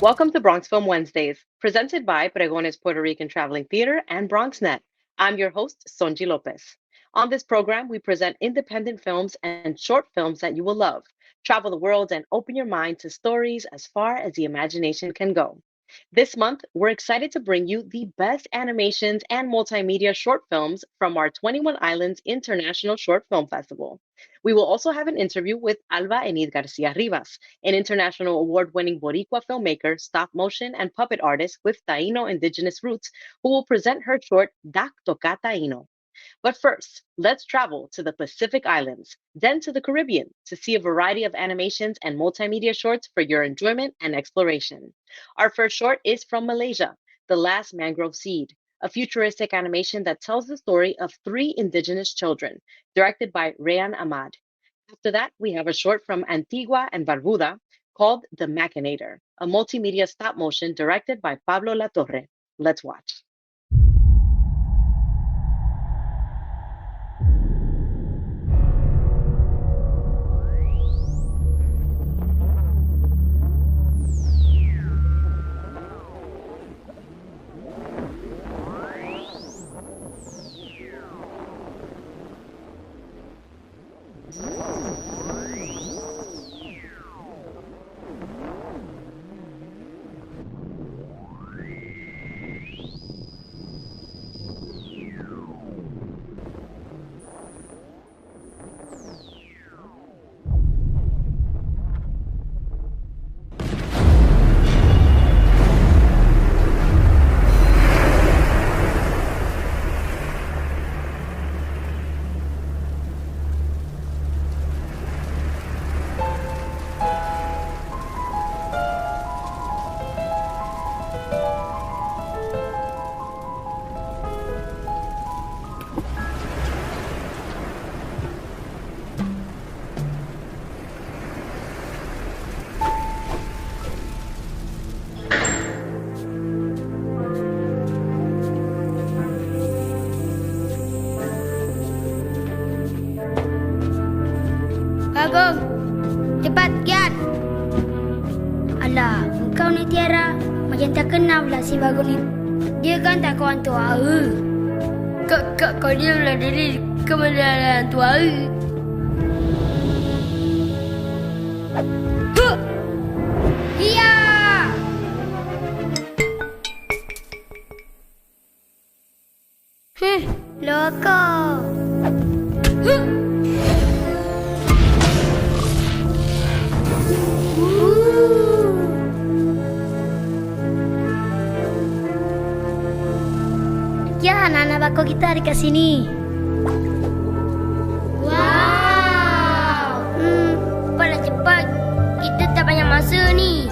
Welcome to Bronx Film Wednesdays, presented by Pregones Puerto Rican Traveling Theater and BronxNet. I'm your host, Sonji Lopez. On this program, we present independent films and short films that you will love. Travel the world and open your mind to stories as far as the imagination can go. This month, we're excited to bring you the best animations and multimedia short films from our 21 Islands International Short Film Festival. We will also have an interview with Alba Enid Garcia Rivas, an international award-winning Boricua filmmaker, stop motion, and puppet artist with Taino indigenous roots, who will present her short Dak Toka Taino. But first, let's travel to the Pacific Islands, then to the Caribbean to see a variety of animations and multimedia shorts for your enjoyment and exploration. Our first short is from Malaysia, The Last Mangrove Seed, a futuristic animation that tells the story of three indigenous children, directed by Rayhan Ahmad. After that, we have a short from Antigua and Barbuda called The MACHINATOR, a multimedia stop motion directed by Pablo Latorre. Let's watch. Bagong, cepat kiat. Alah, kau ni Tiara, macam tak kenal pula si Bagong ni. Dia kan tak kawan tua. Kau dia pula Deli, kau mana tua. Iya. Loko. Ya, anak bakau kita ada kat sini. Wow. Cepat. Kita tak banyak masa ni.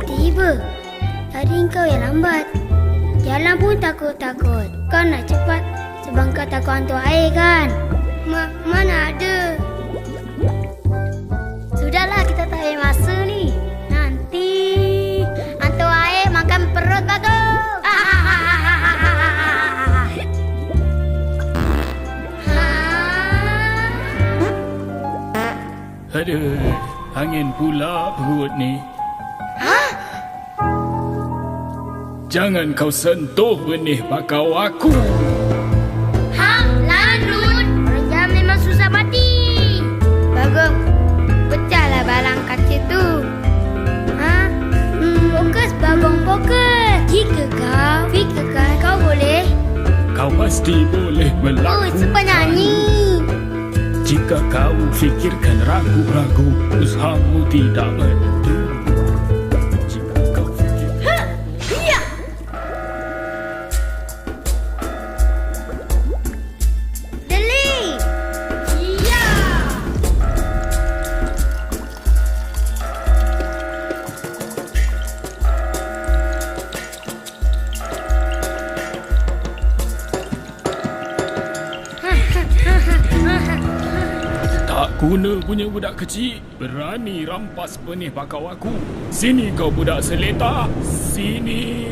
Tiba. Tadi kau yang lambat. Jalan pun takut-takut. Kau nak cepat sebab kau takut hantu air kan? Mana ada. Sudahlah, kita tak ada masa ni. Nanti hantu air makan perut Bagong. Aduh, angin pula perut ni. Hah? Jangan kau sentuh benih bakau aku. Lanun! Orang jahat memang susah mati. Bagong, pecahlah balang kaca tu. Fokus Bagong, fokus. Jika kau boleh. Kau pasti boleh berlaku. Super nyanyi. Jika kau fikirkan ragu-ragu, usahamu tidak menentu. Jika kau fikirkan... Ya! Deli! Ya! Tak guna punya budak kecil, berani rampas benih bakau aku. Sini kau budak Seletar, sini.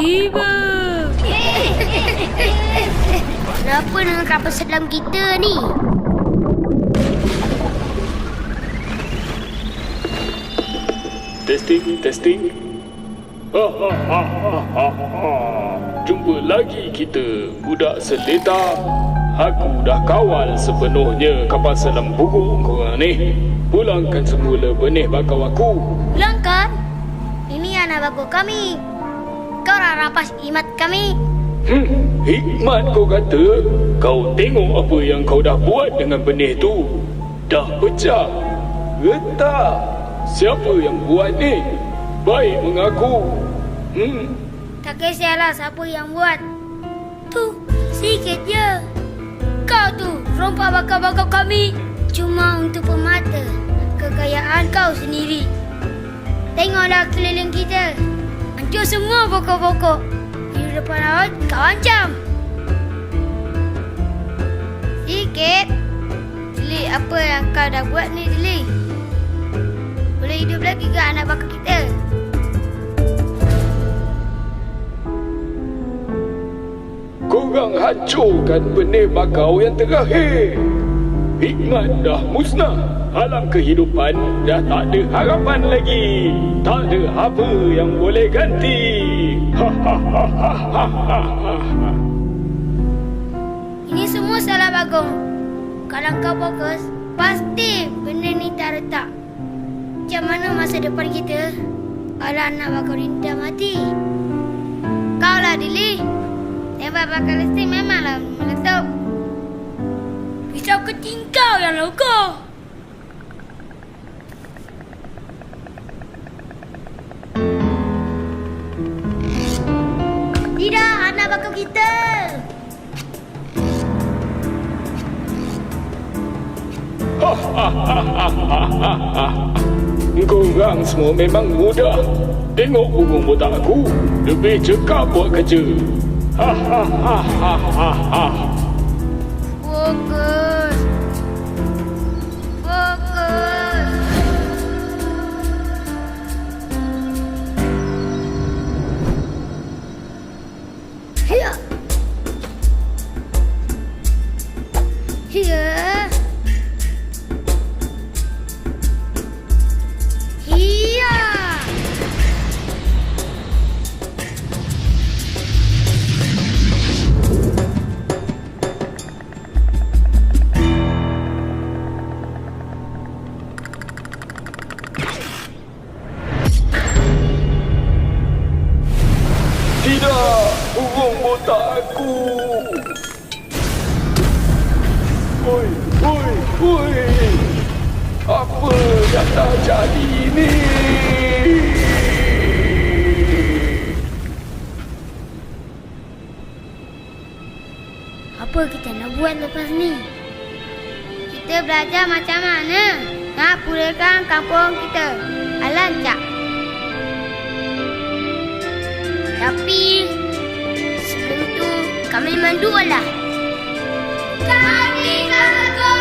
Tiba. Kenapa dengan kapal selam kita ni? Testing. Jumpa lagi kita, budak Seletar. Aku dah kawal sepenuhnya kapal selam buruk korang ni. Pulangkan semula benih bakau aku. Pulangkan? Ini anak bakau kami. Kau dah rampas imat kami. Hikmat kau kata? Kau tengok apa yang kau dah buat dengan benih tu. Dah pecah. Retak. Siapa yang buat ni? Baik mengaku. Tak kisahlah siapa yang buat. Tu, sikit je. Kau tu rompak bakau-bakau kami. Cuma untuk pemata kekayaan kau sendiri. Tengoklah keliling kita. Hancur semua pokok-pokok. Di depan laut kau ancam. Sikit. Deli, apa yang kau dah buat ni, Deli? Boleh hidup lagi ke anak bakau kita? Korang hancurkan benih bakau yang terakhir. Hikmat dah musnah. Alam kehidupan dah tak ada harapan lagi. Tak ada apa yang boleh ganti. Ini semua salah Bagong. Kalau kau fokus, pasti benda ni tak retak. Macam mana masa depan kita kalau anak bakau ni dah mati? Kau lah, Deli. Tembak bakal listrik memanglah meletup. Risau kecil kau yang loko. Tidak, anak bakau kita. Korang semua memang mudah. Tengok burung botak aku. Lebih cekap buat kerja. Fokus. Fokus. Hiya. Hiya. Hiya. Tidak, burung botak aku. Oi. Apa yang dah jadi ni? Apa kita nak buat lepas ni? Kita belajar macam mana nak pulihkan kampung kita. Alancak. Tapi sebelum tu kami mandulah. Kami Bagong.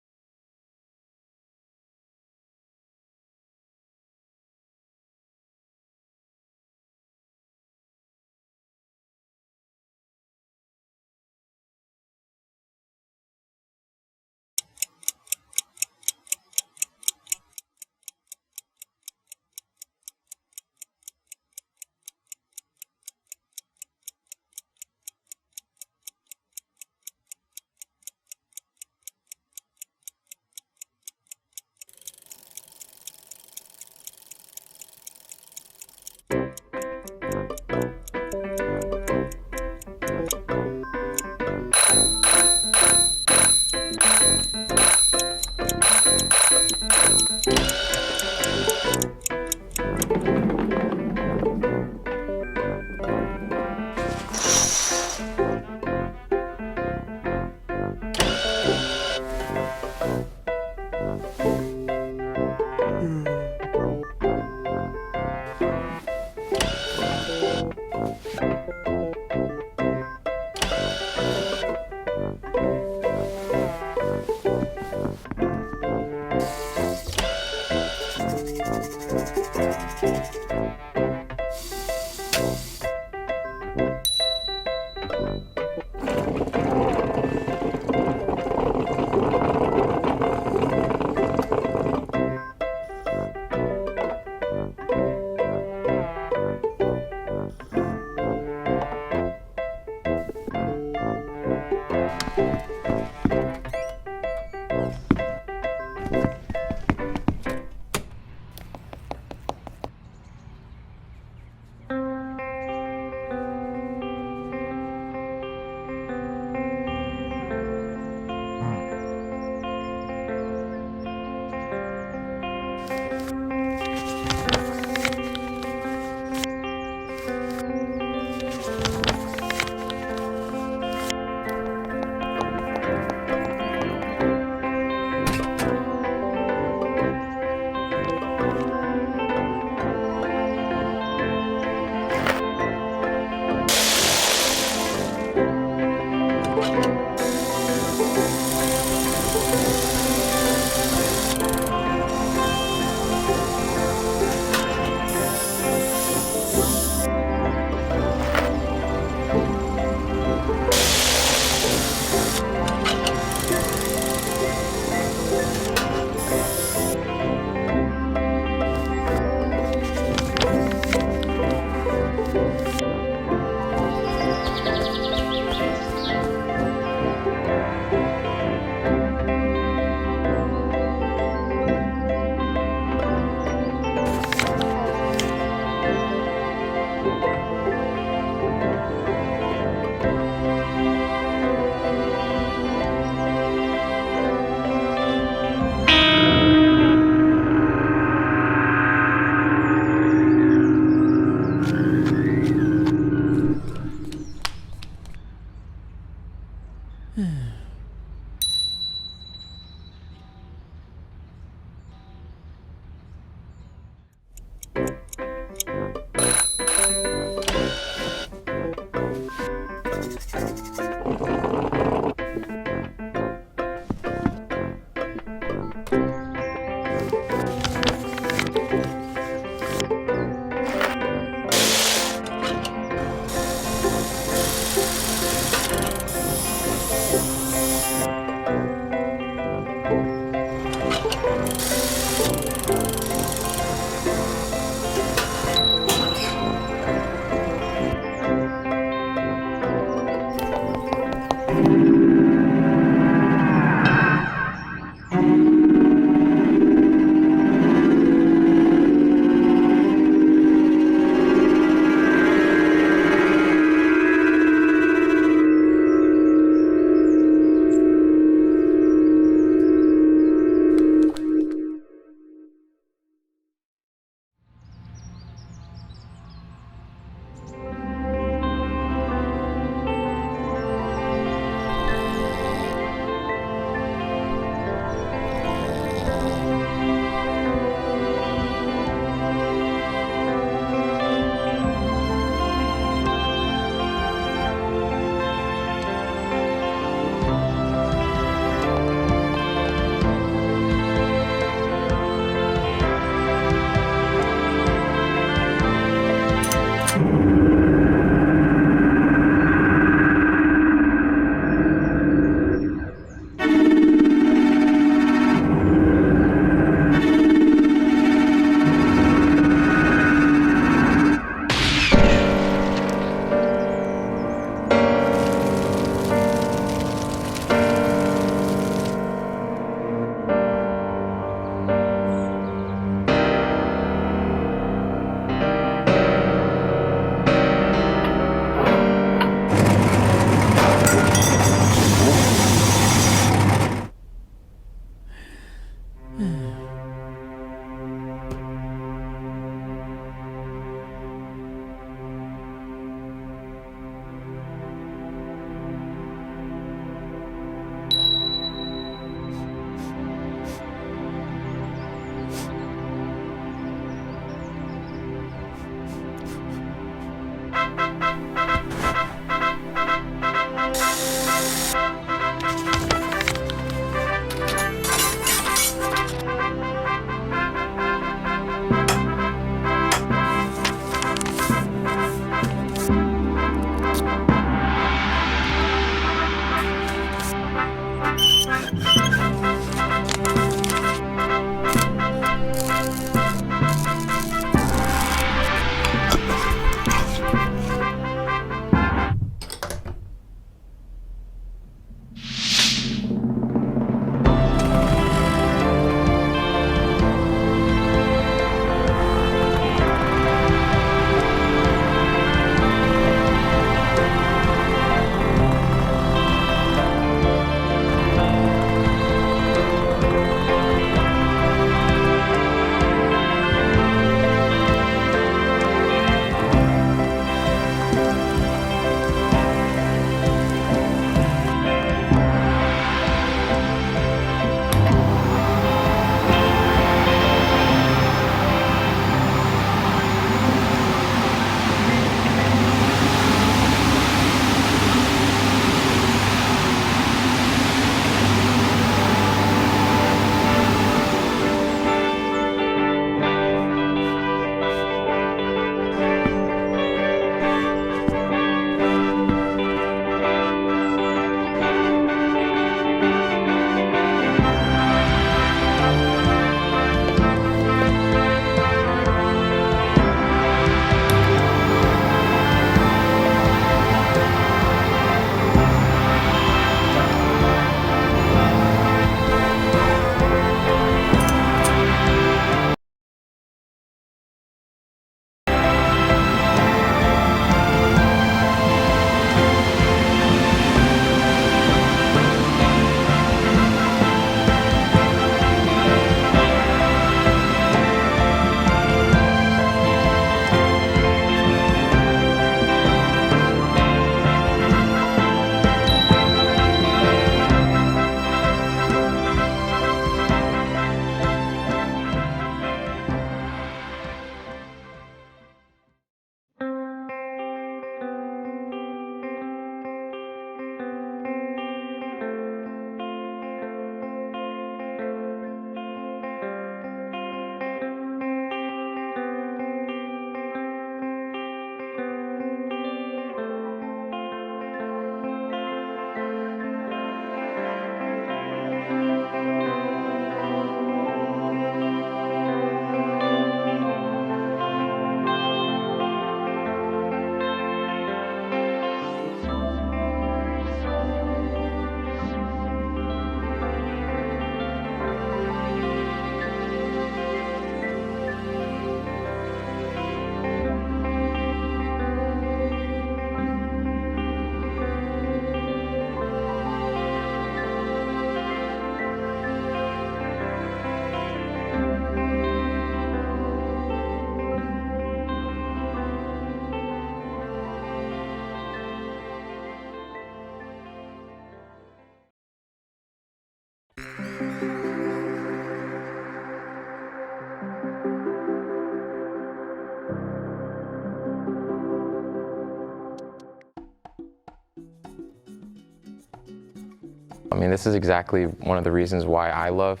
I mean, this is exactly one of the reasons why I love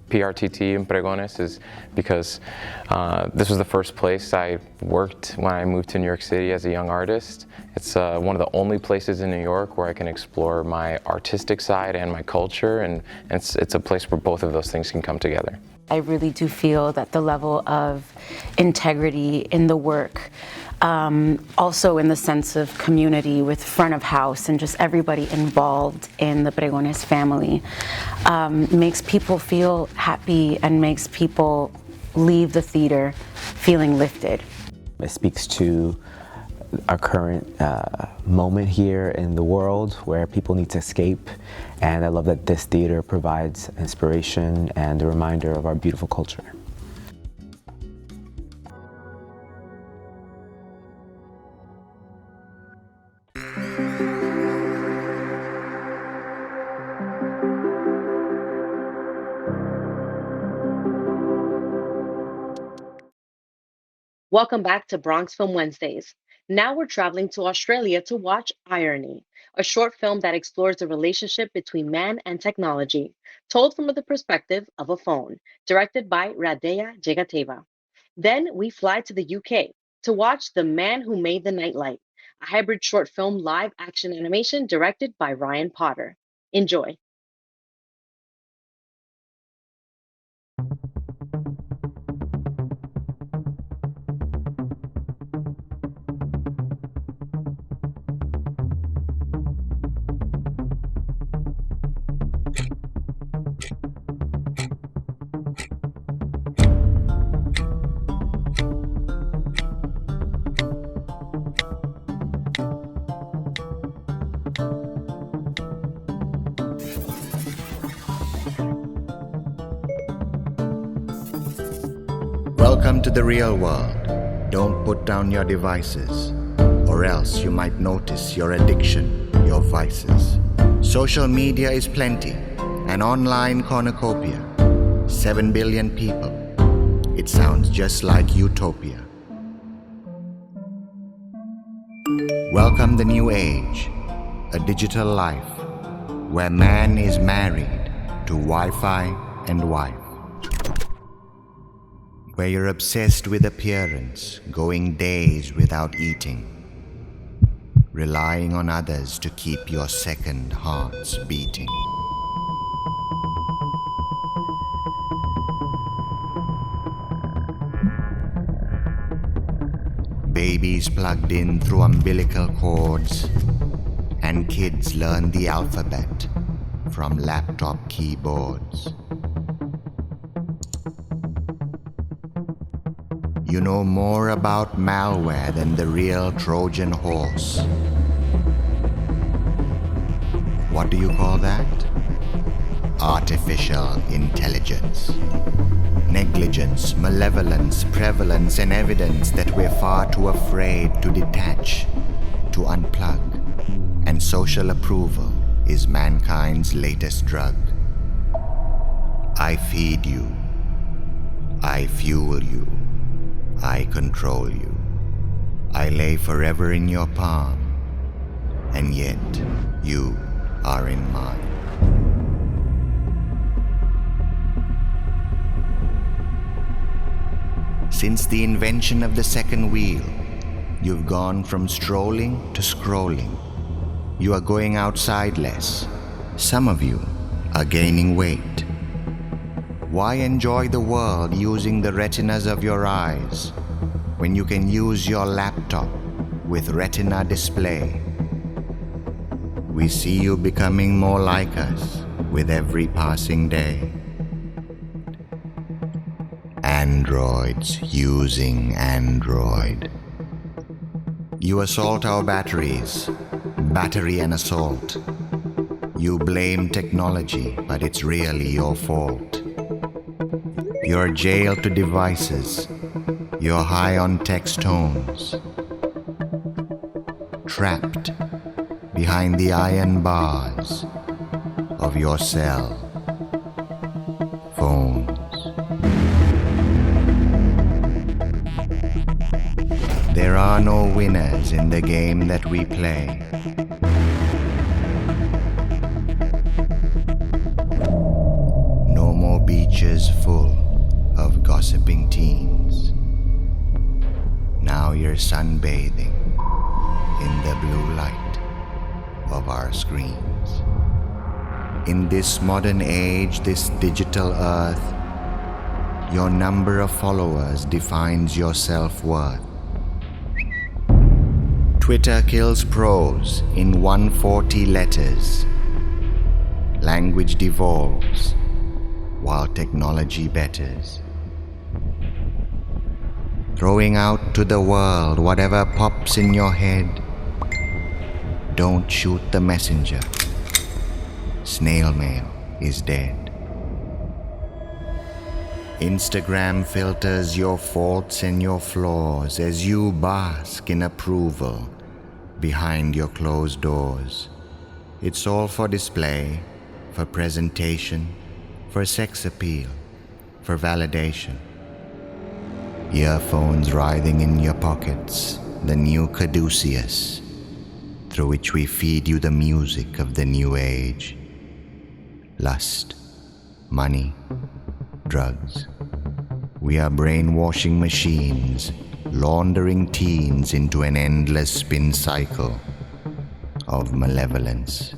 PRTT and Pregones, is because this was the first place I worked when I moved to New York City as a young artist. It's one of the only places in New York where I can explore my artistic side and my culture, and it's a place where both of those things can come together. I really do feel that the level of integrity in the work, also in the sense of community with front of house and just everybody involved in the Pregones family, makes people feel happy and makes people leave the theater feeling lifted. It speaks to our current moment here in the world where people need to escape, and I love that this theater provides inspiration and a reminder of our beautiful culture. Welcome back to Bronx Film Wednesdays. Now we're traveling to Australia to watch Irony, a short film that explores the relationship between man and technology, told from the perspective of a phone, directed by Radheya Jegatheva. Then we fly to the UK to watch The Man Who Made the Nightlight, a hybrid short film live action animation directed by Ryan Potter. Enjoy. Welcome to the real world. Don't put down your devices, or else you might notice your addiction, your vices. Social media is plenty, an online cornucopia. 7 billion people. It sounds just like utopia. Welcome the new age, a digital life, where man is married to Wi-Fi and wife. Where you're obsessed with appearance, going days without eating, relying on others to keep your second hearts beating. Babies plugged in through umbilical cords, and kids learn the alphabet from laptop keyboards. You know more about malware than the real Trojan horse. What do you call that? Artificial intelligence. Negligence, malevolence, prevalence, and evidence that we're far too afraid to detach, to unplug. And social approval is mankind's latest drug. I feed you. I fuel you. I control you. I lay forever in your palm, and yet you are in mine. Since the invention of the second wheel, you've gone from strolling to scrolling. You are going outside less. Some of you are gaining weight. Why enjoy the world using the retinas of your eyes when you can use your laptop with retina display? We see you becoming more like us with every passing day. Androids using Android. You assault our batteries, battery and assault. You blame technology, but it's really your fault. You're jailed to devices. You're high on text tones. Trapped behind the iron bars of your cell phones. There are no winners in the game that we play. full of gossiping teens. Now you're sunbathing in the blue light of our screens. In this modern age, this digital earth, your number of followers defines your self-worth. Twitter kills prose in 140 letters. Language devolves while technology betters. Throwing out to the world whatever pops in your head. Don't shoot the messenger. Snail mail is dead. Instagram filters your faults and your flaws as you bask in approval behind your closed doors. It's all for display, for presentation, for sex appeal, for validation. Earphones writhing in your pockets, the new caduceus, through which we feed you the music of the new age. Lust, money, drugs. We are brainwashing machines, laundering teens into an endless spin cycle of malevolence.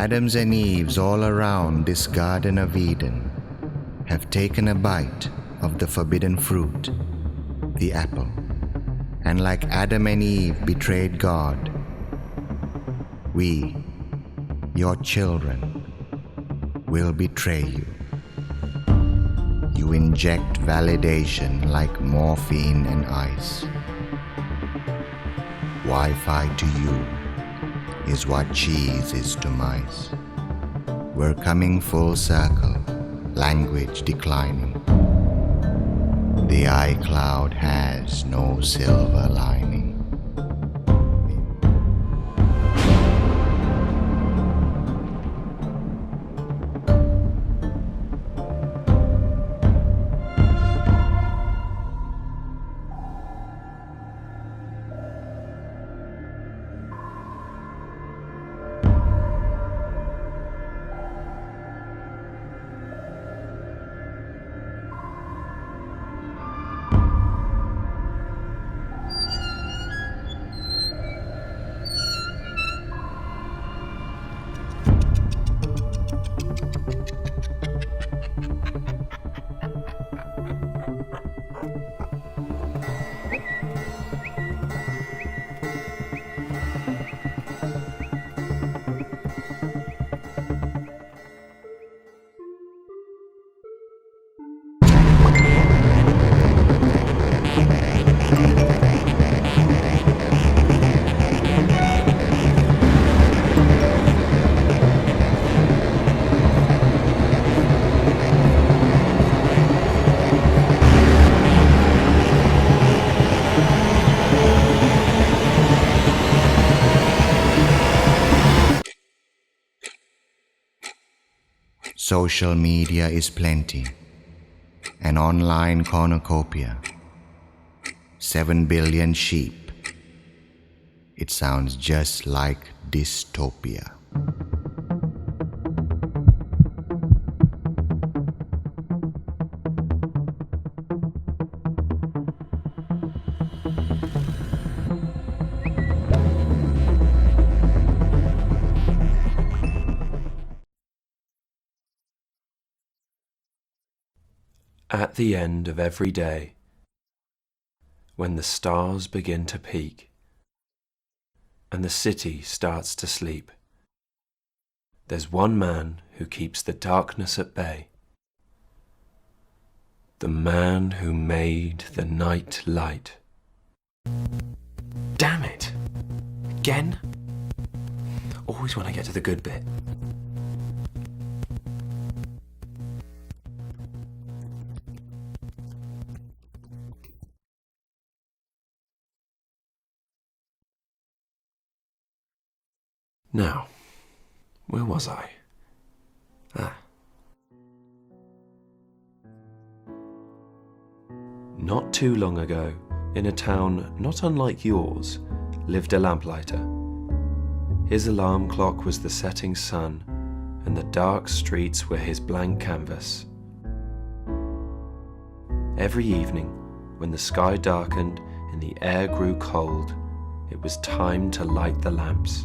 Adams and Eves all around this Garden of Eden have taken a bite of the forbidden fruit, the apple, and like Adam and Eve betrayed God, we, your children, will betray you. You inject validation like morphine and ice. Wi-Fi to you is what cheese is to mice. We're coming full circle, language declining. The iCloud has no silver lining. Social media is plenty, an online cornucopia, 7 billion sheep. It sounds just like dystopia. At the end of every day, when the stars begin to peak and the city starts to sleep, there's one man who keeps the darkness at bay. The man who made the night light. Damn it! Again? Always when I get to the good bit. Now, where was I? Not too long ago, in a town not unlike yours, lived a lamplighter. His alarm clock was the setting sun, and the dark streets were his blank canvas. Every evening, when the sky darkened and the air grew cold, it was time to light the lamps.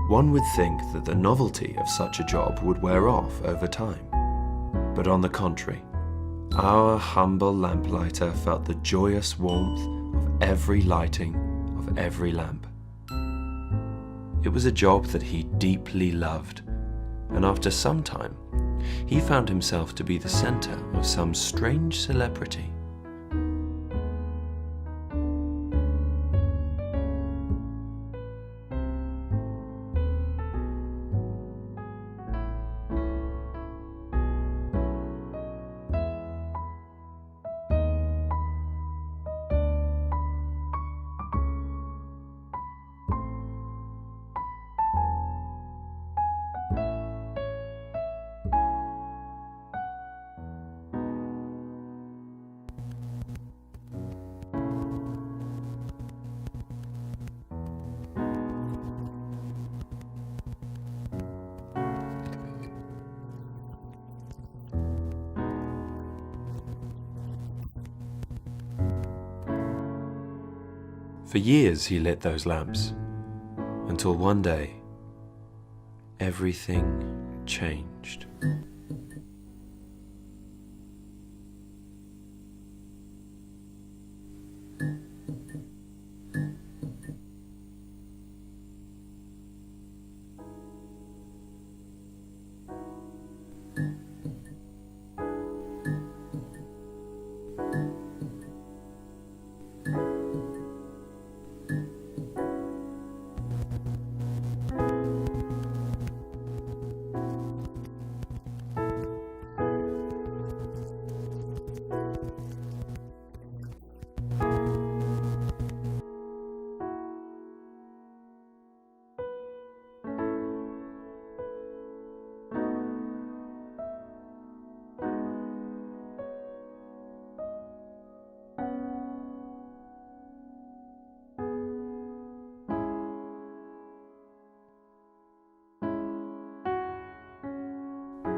One would think that the novelty of such a job would wear off over time. But on the contrary, our humble lamplighter felt the joyous warmth of every lighting of every lamp. It was a job that he deeply loved, and after some time, he found himself to be the center of some strange celebrity. For years he lit those lamps, until one day, everything changed.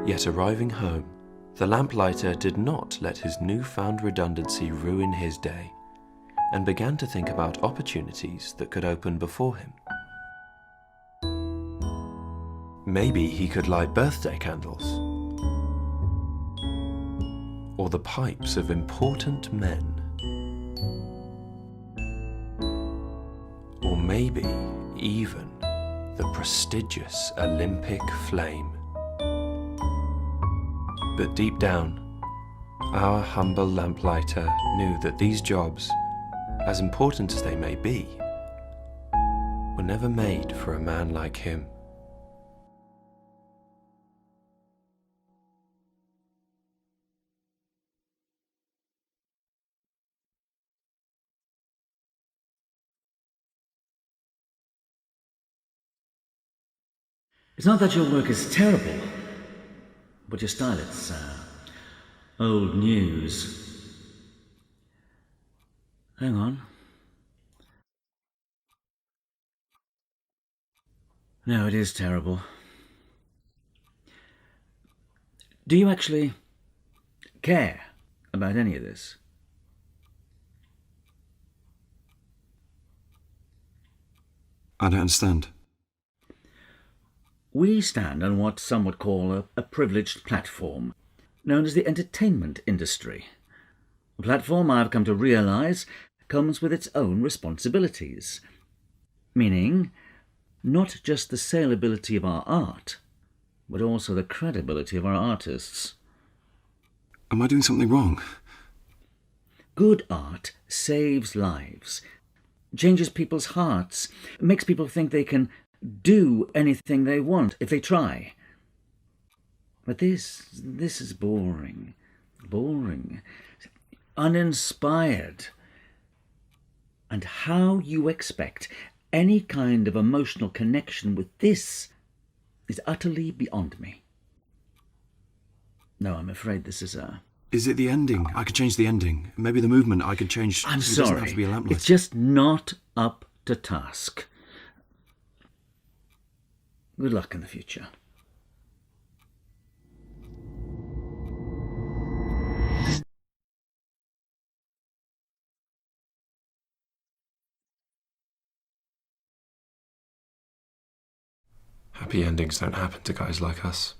Yet arriving home, the lamplighter did not let his newfound redundancy ruin his day, and began to think about opportunities that could open before him. Maybe he could light birthday candles, or the pipes of important men, or maybe even the prestigious Olympic flame. But deep down, our humble lamplighter knew that these jobs, as important as they may be, were never made for a man like him. It's not that your work is terrible, but your style, it's old news. Hang on. No, it is terrible. Do you actually care about any of this? I don't understand. We stand on what some would call a privileged platform, known as the entertainment industry. A platform, I've come to realise, comes with its own responsibilities. Meaning, not just the saleability of our art, but also the credibility of our artists. Am I doing something wrong? Good art saves lives, changes people's hearts, makes people think they can do anything they want if they try. But this is boring, uninspired. And how you expect any kind of emotional connection with this is utterly beyond me. No, I'm afraid this is a Is it the ending? I could change the ending. Maybe the movement I could change. I'm It doesn't sorry. have to be a lamplight. It's just not up to task. Good luck in the future. Happy endings don't happen to guys like us.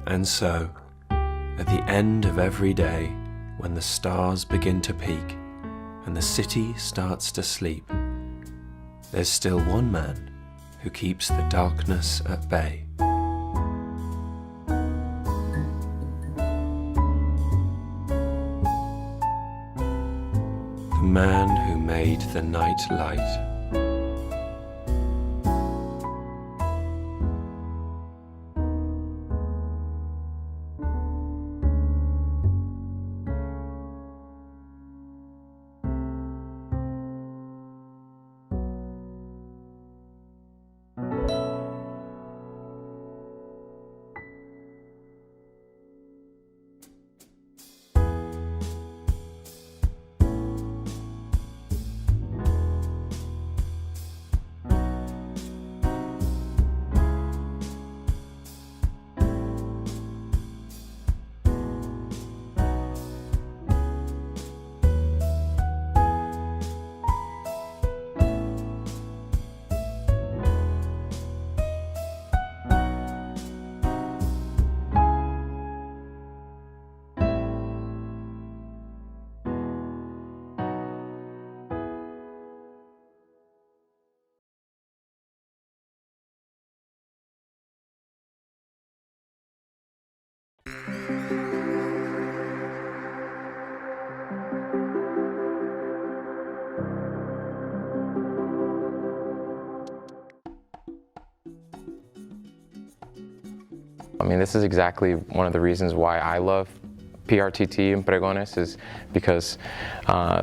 And so, at the end of every day, when the stars begin to peak and the city starts to sleep, there's still one man who keeps the darkness at bay. The man who made the night light. I mean, this is exactly one of the reasons why I love PRTT and Pregones, is because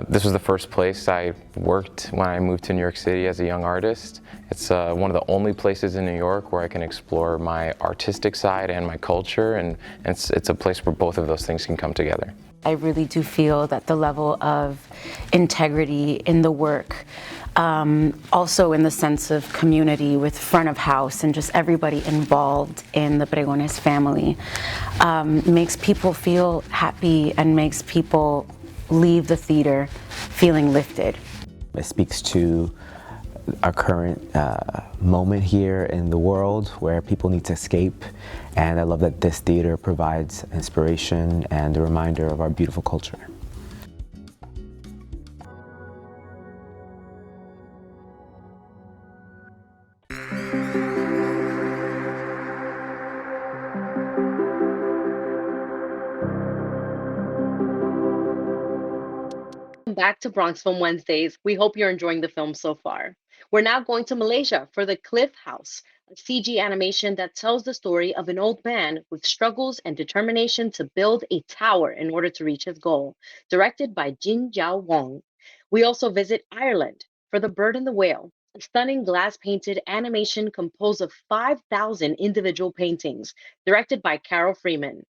this was the first place I worked when I moved to New York City as a young artist. It's one of the only places in New York where I can explore my artistic side and my culture, and it's a place where both of those things can come together. I really do feel that the level of integrity in the work, also in the sense of community with front of house and just everybody involved in the Pregones family, makes people feel happy and makes people leave the theater feeling lifted. It speaks to our current moment here in the world where people need to escape, and I love that this theater provides inspiration and a reminder of our beautiful culture. Welcome back to Bronx Film Wednesdays. We hope you're enjoying the film so far. We're now going to Malaysia for The Cliff House, a CG animation that tells the story of an old man with struggles and determination to build a tower in order to reach his goal, directed by Jin Jiao Wong. We also visit Ireland for The Bird and the Whale, a stunning glass-painted animation composed of 5,000 individual paintings, directed by Carol Freeman.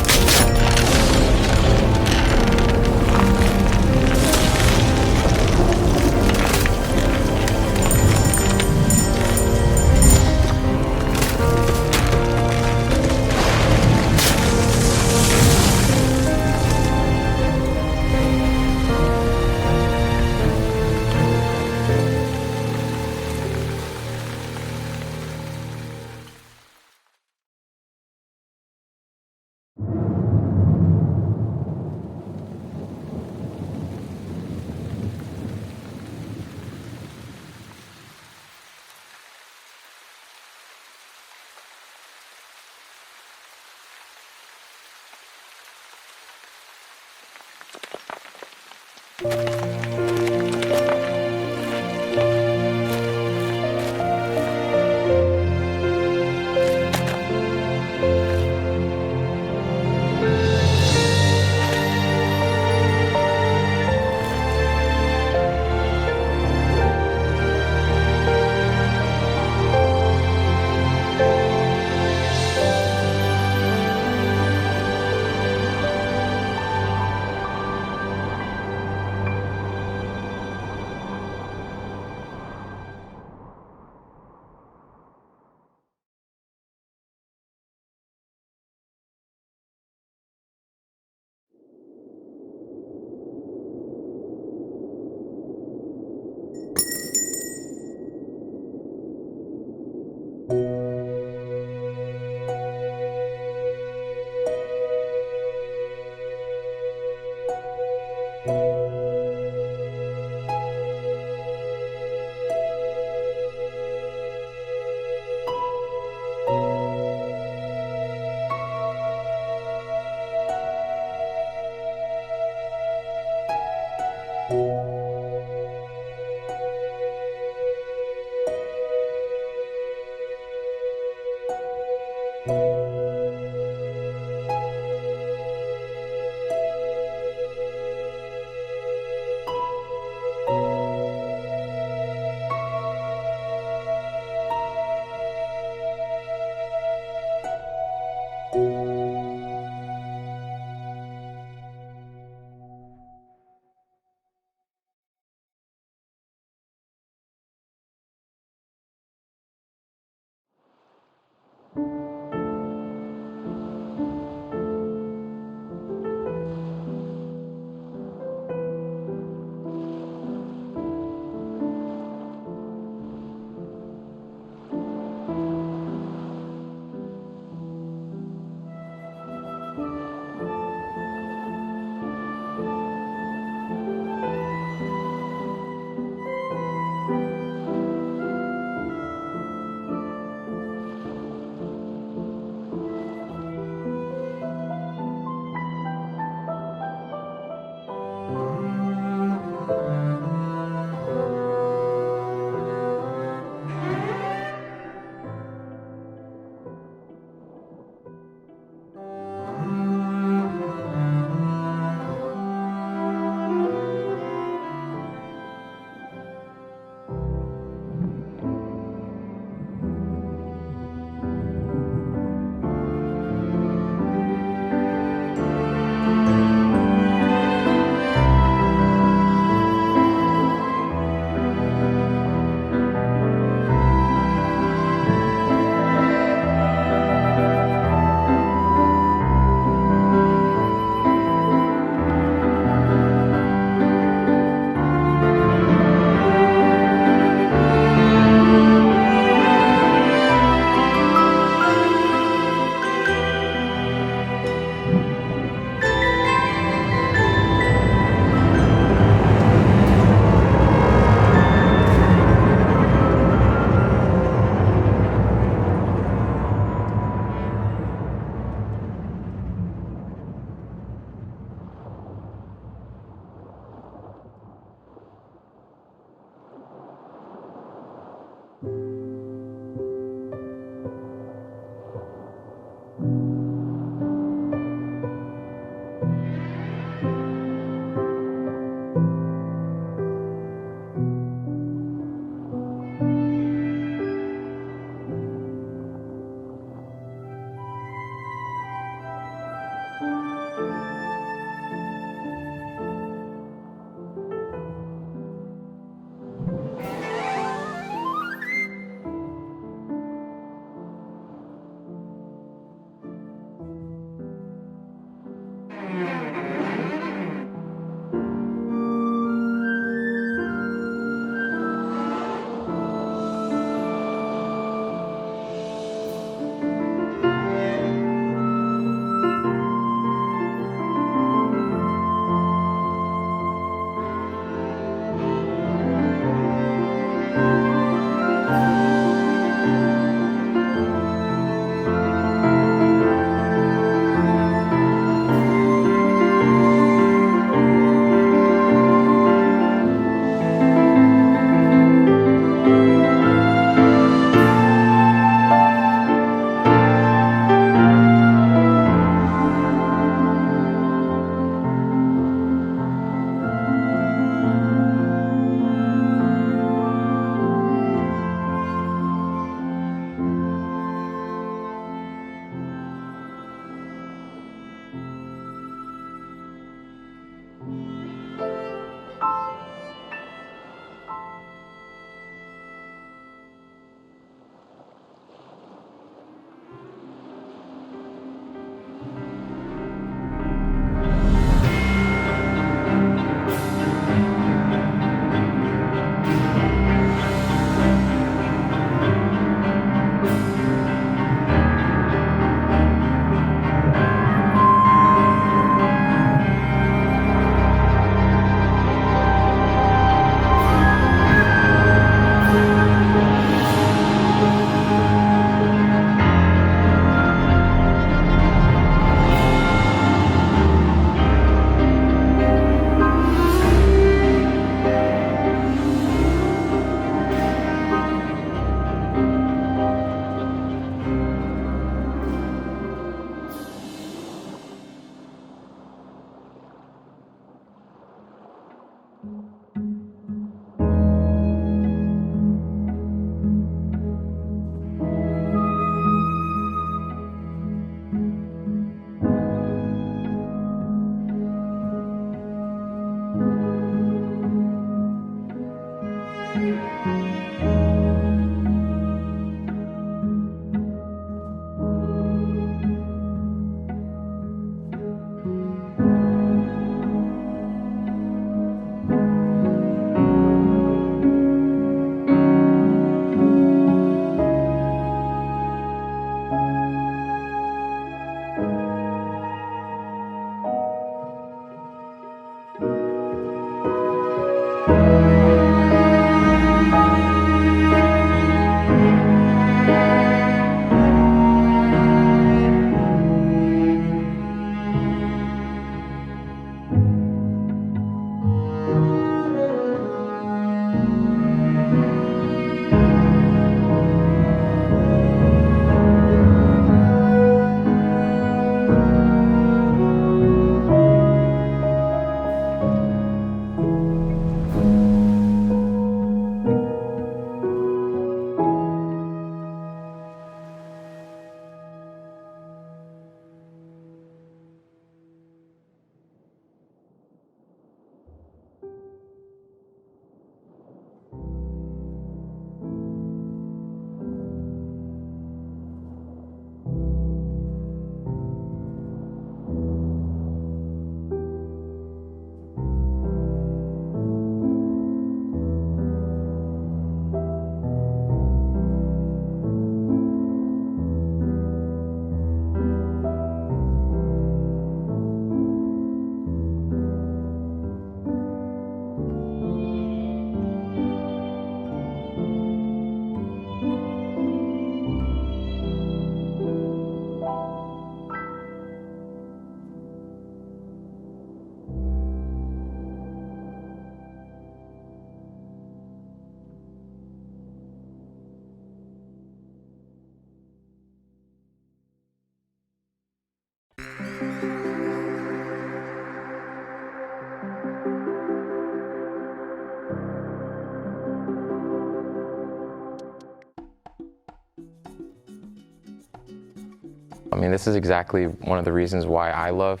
I mean, this is exactly one of the reasons why I love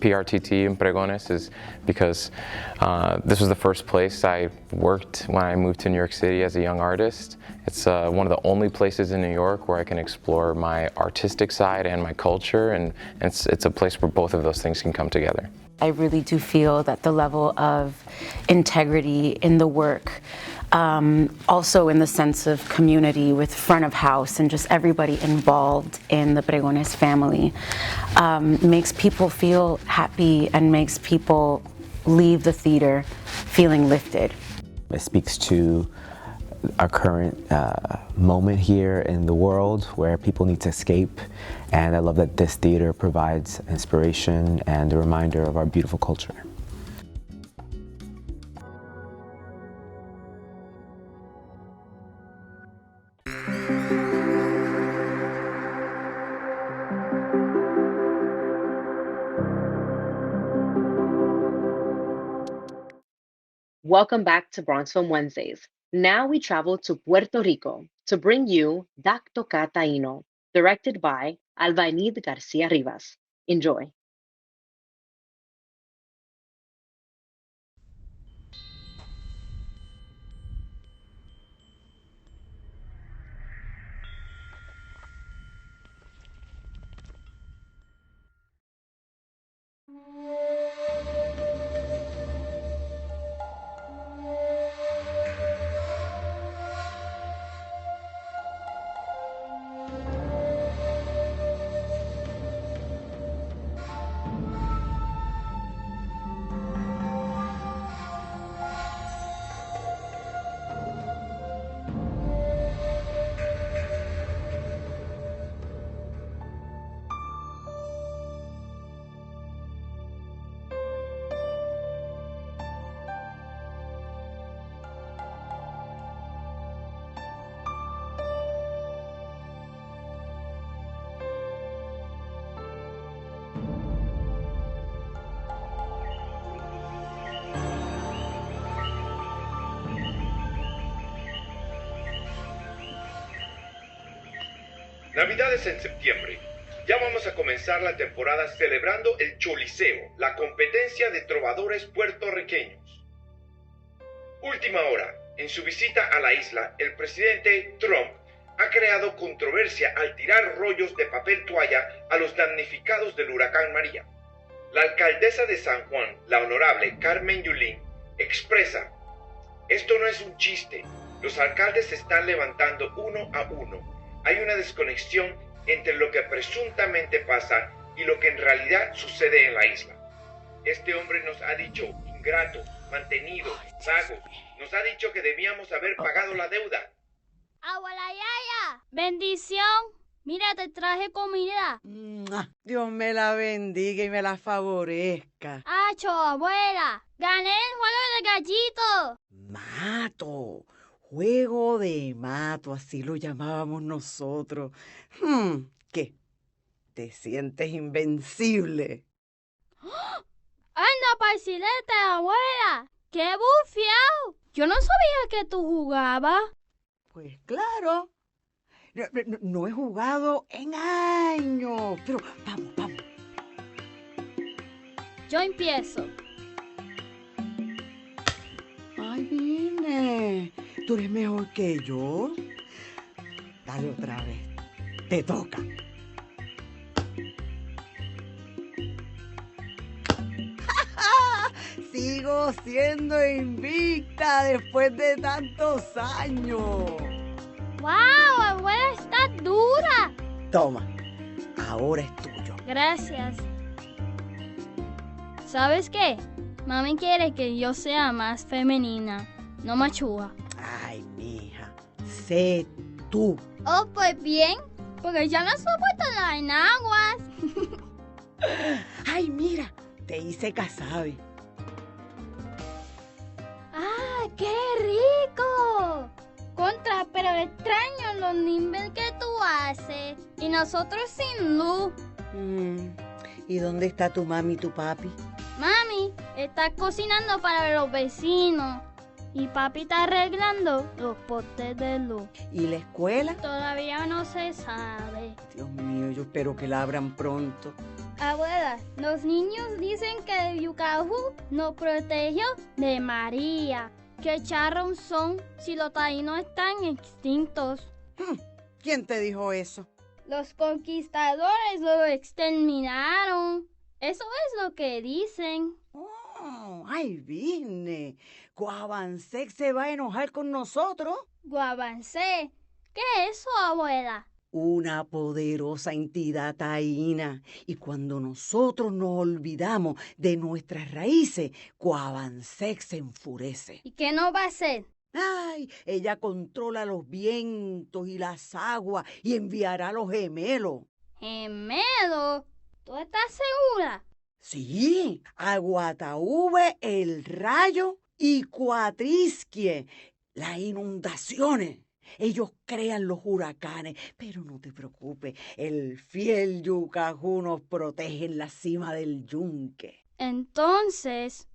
PRTT and Pregones, is because this was the first place I worked when I moved to New York City as a young artist. It's one of the only places in New York where I can explore my artistic side and my culture, and it's a place where both of those things can come together. I really do feel that the level of integrity in the work, also in the sense of community with front of house and just everybody involved in the Pregones family, makes people feel happy and makes people leave the theater feeling lifted. It speaks to our current moment here in the world where people need to escape, and I love that this theater provides inspiration and a reminder of our beautiful culture. Welcome back to Bronx Film Wednesdays. Now we travel to Puerto Rico to bring you Dak Toca Taino, directed by Alvainid Garcia Rivas. Enjoy. Navidades en septiembre. Ya vamos a comenzar la temporada celebrando el Choliseo, la competencia de trovadores puertorriqueños. Última hora. En su visita a la isla, el presidente Trump ha creado controversia al tirar rollos de papel toalla a los damnificados del huracán María. La alcaldesa de San Juan, la honorable Carmen Yulín, expresa: esto no es un chiste. Los alcaldes se están levantando uno a uno. Hay una desconexión entre lo que presuntamente pasa y lo que en realidad sucede en la isla. Este hombre nos ha dicho ingratos, mantenidos, vagos. Nos ha dicho que debíamos haber pagado la deuda. Abuela Yaya, bendición. Mira, te traje comida. Dios me la bendiga y me la favorezca. Acho, abuela, gané el juego de gallito. Mato. Juego de mato, así lo llamábamos nosotros. ¿Qué? ¿Te sientes invencible? Anda, parcilete, abuela. ¡Qué bufiao! Yo no sabía que tú jugabas. Pues claro. No he jugado en años, pero vamos. Yo empiezo. Ay, vine. Tú eres mejor que yo. Dale otra vez. Te toca. Sigo siendo invicta después de tantos años. ¡Wow! Abuela está dura. Toma, ahora es tuyo. Gracias. ¿Sabes qué? Mami quiere que yo sea más femenina, no machúa. Ay, mija, sé tú. Oh, pues bien, porque ya no soporto las enaguas. Ay, mira, te hice casabe. ¡Ah, qué rico! Contra, pero extraño los nimbes que tú haces. Y nosotros sin luz. ¿Y dónde está tu mami y tu papi? Mami está cocinando para los vecinos. Y papi está arreglando los postes de luz. ¿Y la escuela? Todavía no se sabe. Dios mío, yo espero que la abran pronto. Abuela, los niños dicen que el Yucajú nos protegió de María. ¿Qué charros son si los taínos están extintos? ¿Quién te dijo eso? Los conquistadores lo exterminaron. Eso es lo que dicen. Oh, ay, vine. Guabansec se va a enojar con nosotros. Guabancé. ¿Qué es eso, abuela? Una poderosa entidad taína. Y cuando nosotros nos olvidamos de nuestras raíces, Guabansec se enfurece. ¿Y qué nos va a hacer? Ay, ella controla los vientos y las aguas y enviará a los gemelos. ¿Gemelo? ¿Tú estás segura? Sí, Aguataúbe, el rayo y Cuatrisquie, las inundaciones. Ellos crean los huracanes, pero no te preocupes, el fiel Yucajú nos protege en la cima del yunque. Entonces,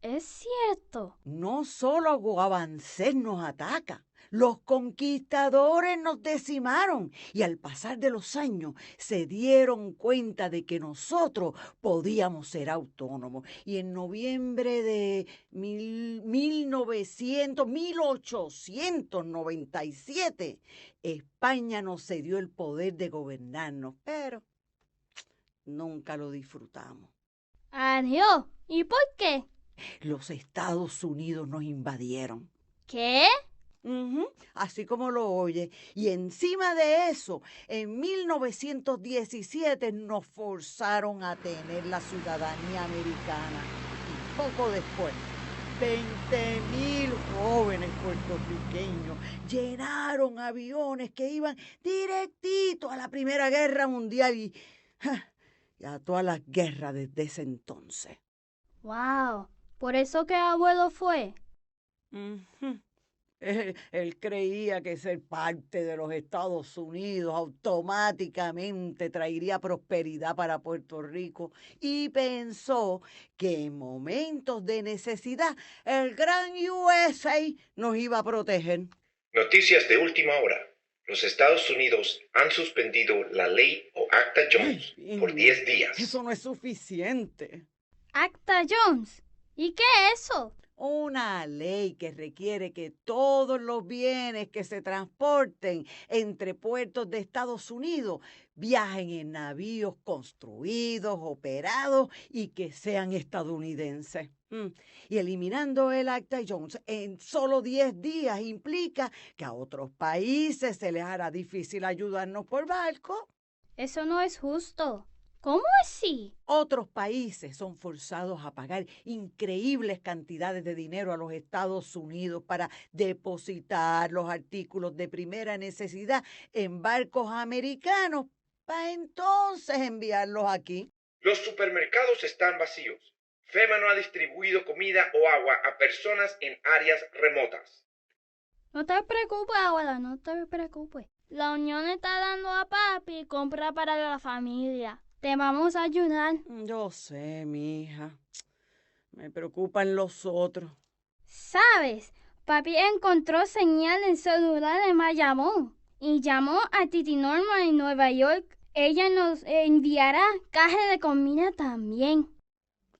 ¿es cierto? No solo Guabancés nos ataca, los conquistadores nos decimaron y al pasar de los años se dieron cuenta de que nosotros podíamos ser autónomos. Y en noviembre de 1897, España nos cedió el poder de gobernarnos, pero nunca lo disfrutamos. Adiós. ¿Y por qué? Los Estados Unidos nos invadieron. ¿Qué? Así como lo oye. Y encima de eso, en 1917 nos forzaron a tener la ciudadanía americana. Y poco después, 20,000 jóvenes puertorriqueños llenaron aviones que iban directito a la Primera Guerra Mundial y a todas las guerras desde ese entonces. Wow. ¿Por eso que abuelo fue? Él creía que ser parte de los Estados Unidos automáticamente traería prosperidad para Puerto Rico y pensó que en momentos de necesidad el gran USA nos iba a proteger. Noticias de última hora. Los Estados Unidos han suspendido la ley o Acta Jones por 10 días. Eso no es suficiente. Acta Jones. ¿Y qué es eso? Una ley que requiere que todos los bienes que se transporten entre puertos de Estados Unidos viajen en navíos construidos, operados y que sean estadounidenses. Y eliminando el Acta Jones en solo 10 días implica que a otros países se les hará difícil ayudarnos por barco. Eso no es justo. ¿Cómo así? Otros países son forzados a pagar increíbles cantidades de dinero a los Estados Unidos para depositar los artículos de primera necesidad en barcos americanos para entonces enviarlos aquí. Los supermercados están vacíos. FEMA no ha distribuido comida o agua a personas en áreas remotas. No te preocupes, abuela, no te preocupes. La Unión está dando a papi compra para la familia. Te vamos a ayudar. Yo sé, mija. Me preocupan los otros. ¿Sabes? Papi encontró señal en celular en Bayamón y llamó a Titi Norma en Nueva York. Ella nos enviará caja de comida también.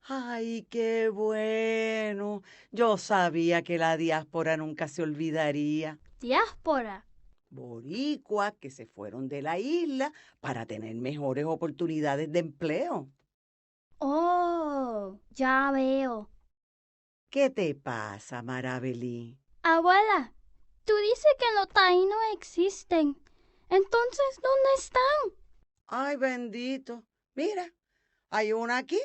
Ay, qué bueno. Yo sabía que la diáspora nunca se olvidaría. ¿Diáspora? Boricuas que se fueron de la isla para tener mejores oportunidades de empleo. Oh, ya veo. ¿Qué te pasa, Marabelí? Abuela, tú dices que los taínos existen. Entonces, ¿dónde están? Ay, bendito. Mira, hay una aquí.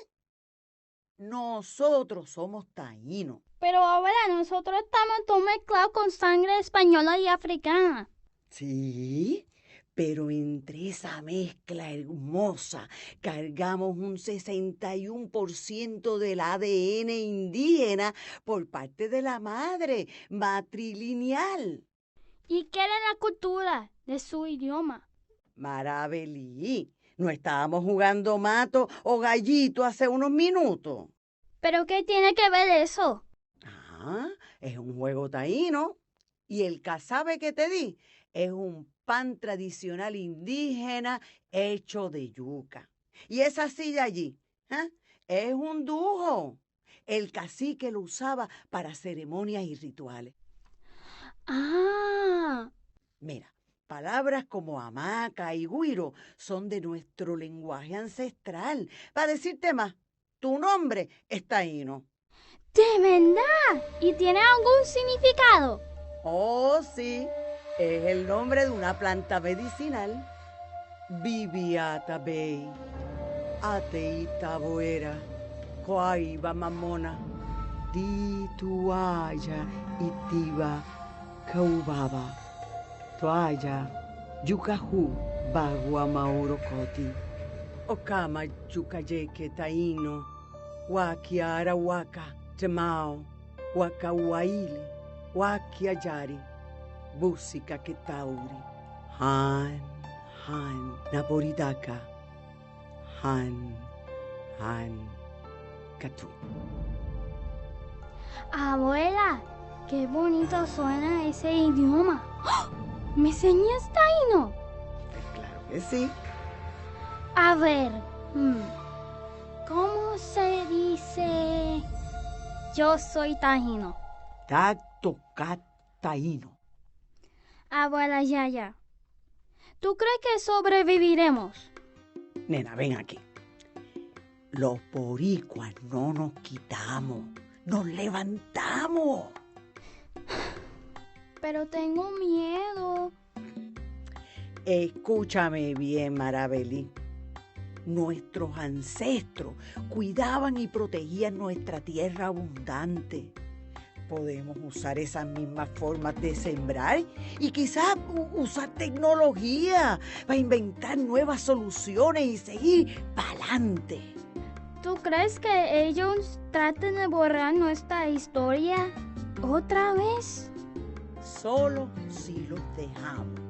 Nosotros somos taínos. Pero abuela, nosotros estamos todos mezclados con sangre española y africana. Sí, pero entre esa mezcla hermosa cargamos un 61% del ADN indígena por parte de la madre, matrilineal. ¿Y qué era la cultura de su idioma? Marabelí, ¿no estábamos jugando mato o gallito hace unos minutos? ¿Pero qué tiene que ver eso? Ah, es un juego taíno. Y el casabe que te di es un pan tradicional indígena hecho de yuca. Y esa silla allí, ¿ah? Es un dujo. El cacique lo usaba para ceremonias y rituales. Ah, Mira, palabras como hamaca y guiro son de nuestro lenguaje ancestral. Para decirte más, tu nombre es taíno. ¿de verdad? ¿Y tiene algún significado? Oh, sí, es el nombre de una planta medicinal. Bibiata Bay, Ateita Boera, Coaiba Mamona, Dituaya Itiba Kaubaba, Toaya, Yucajú, Bagua Maurocoti, Okama Yucayeke Taíno, Wakiara Waka, Temao, Wakawaili, Wakiayari, Busika Ketauri, Han, Naporitaka, Han, Katu. Abuela, qué bonito suena ese idioma. ¡Oh! ¿Me enseñas taíno? Claro que sí. A ver, ¿cómo se dice yo soy taíno? Tatocat taíno. Abuela Yaya, ¿tú crees que sobreviviremos? Nena, ven aquí. Los boricuas no nos quitamos, nos levantamos. Pero tengo miedo. Escúchame bien, Marabeli. Nuestros ancestros cuidaban y protegían nuestra tierra abundante. Podemos usar esas mismas formas de sembrar y quizás usar tecnología para inventar nuevas soluciones y seguir para adelante. ¿Tú crees que ellos traten de borrar nuestra historia otra vez? Solo si los dejamos.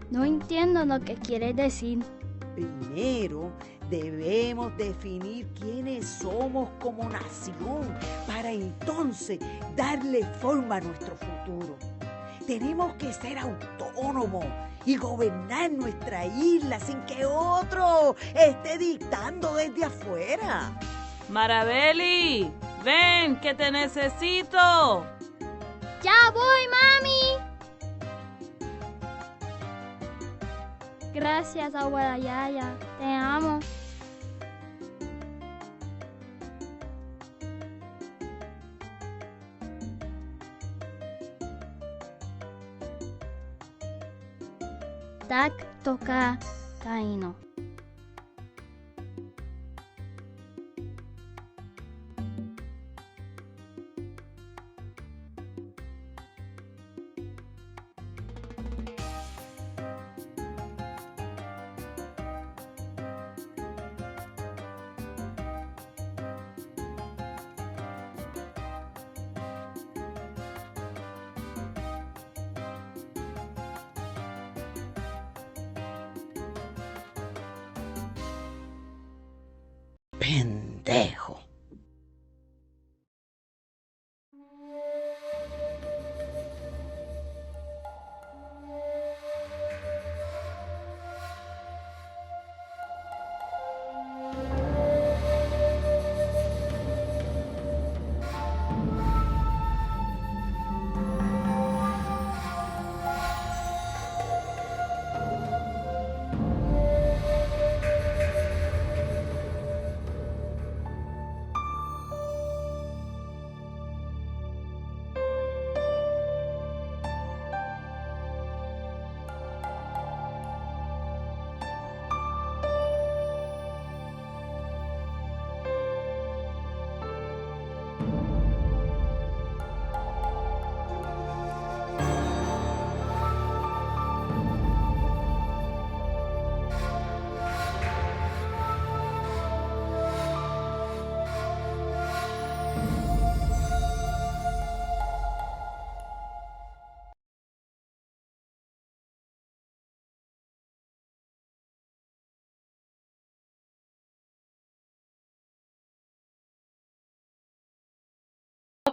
No entiendo lo que quieres decir. Primero, debemos definir quiénes somos como nación para entonces darle forma a nuestro futuro. Tenemos que ser autónomos y gobernar nuestra isla sin que otro esté dictando desde afuera. Marabeli, ven, que te necesito. ¡Ya voy, mami! Gracias, abuela Yaya. Te amo. Tak toka taino. Pendejo.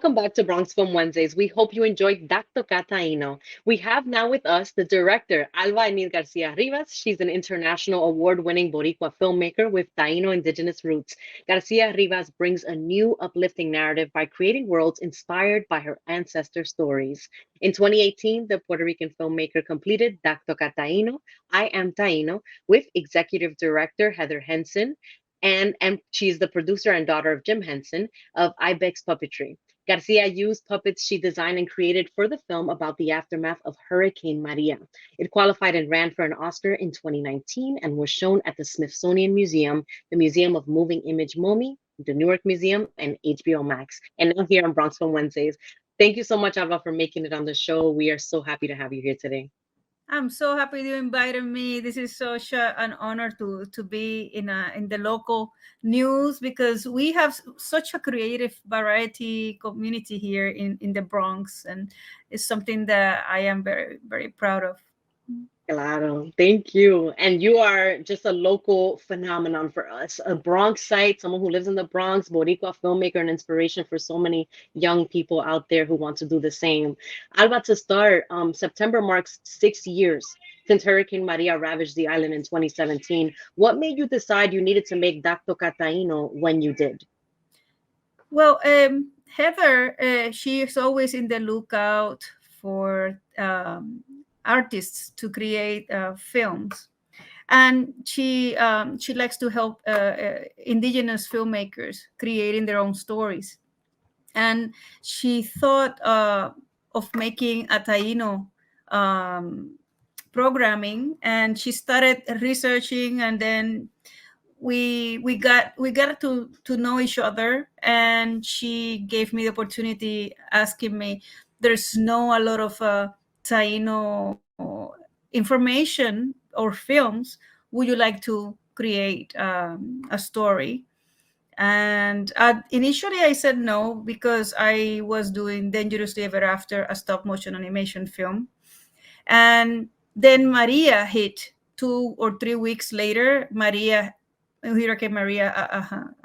Welcome back to Bronx Film Wednesdays. We hope you enjoyed Dacto Cataino. We have now with us the director, Alba Enid Garcia Rivas. She's an international award-winning Boricua filmmaker with Taino indigenous roots. Garcia Rivas brings a new uplifting narrative by creating worlds inspired by her ancestor stories. In 2018, the Puerto Rican filmmaker completed Dacto Cataino, I Am Taino, with executive director Heather Henson, and she's the producer and daughter of Jim Henson of Ibex Puppetry. Garcia used puppets she designed and created for the film about the aftermath of Hurricane Maria. It qualified and ran for an Oscar in 2019 and was shown at the Smithsonian Museum, the Museum of Moving Image MoMI, the Newark Museum, and HBO Max. And now here on Bronx Film Wednesdays. Thank you so much, Ava, for making it on the show. We are so happy to have you here today. I'm so happy you invited me. This is such an honor to be in the local news, because we have such a creative variety community here in the Bronx, and it's something that I am very, very proud of. Claro, thank you. And you are just a local phenomenon for us, a Bronxite, someone who lives in the Bronx, Boricua filmmaker, and inspiration for so many young people out there who want to do the same. Alba, to start, September marks 6 years since Hurricane Maria ravaged the island in 2017. What made you decide you needed to make Dacto Cataino when you did? Well, Heather, she is always in the lookout for artists to create films, and she likes to help indigenous filmmakers creating their own stories. And she thought of making a Taino programming, and she started researching, and then we got to know each other, and she gave me the opportunity, asking me, there's no a lot of Taino information or films, would you like to create a story? And initially I said no, because I was doing Dangerously Ever After, a stop motion animation film. And then Maria hit 2 or 3 weeks later. Hurricane Maria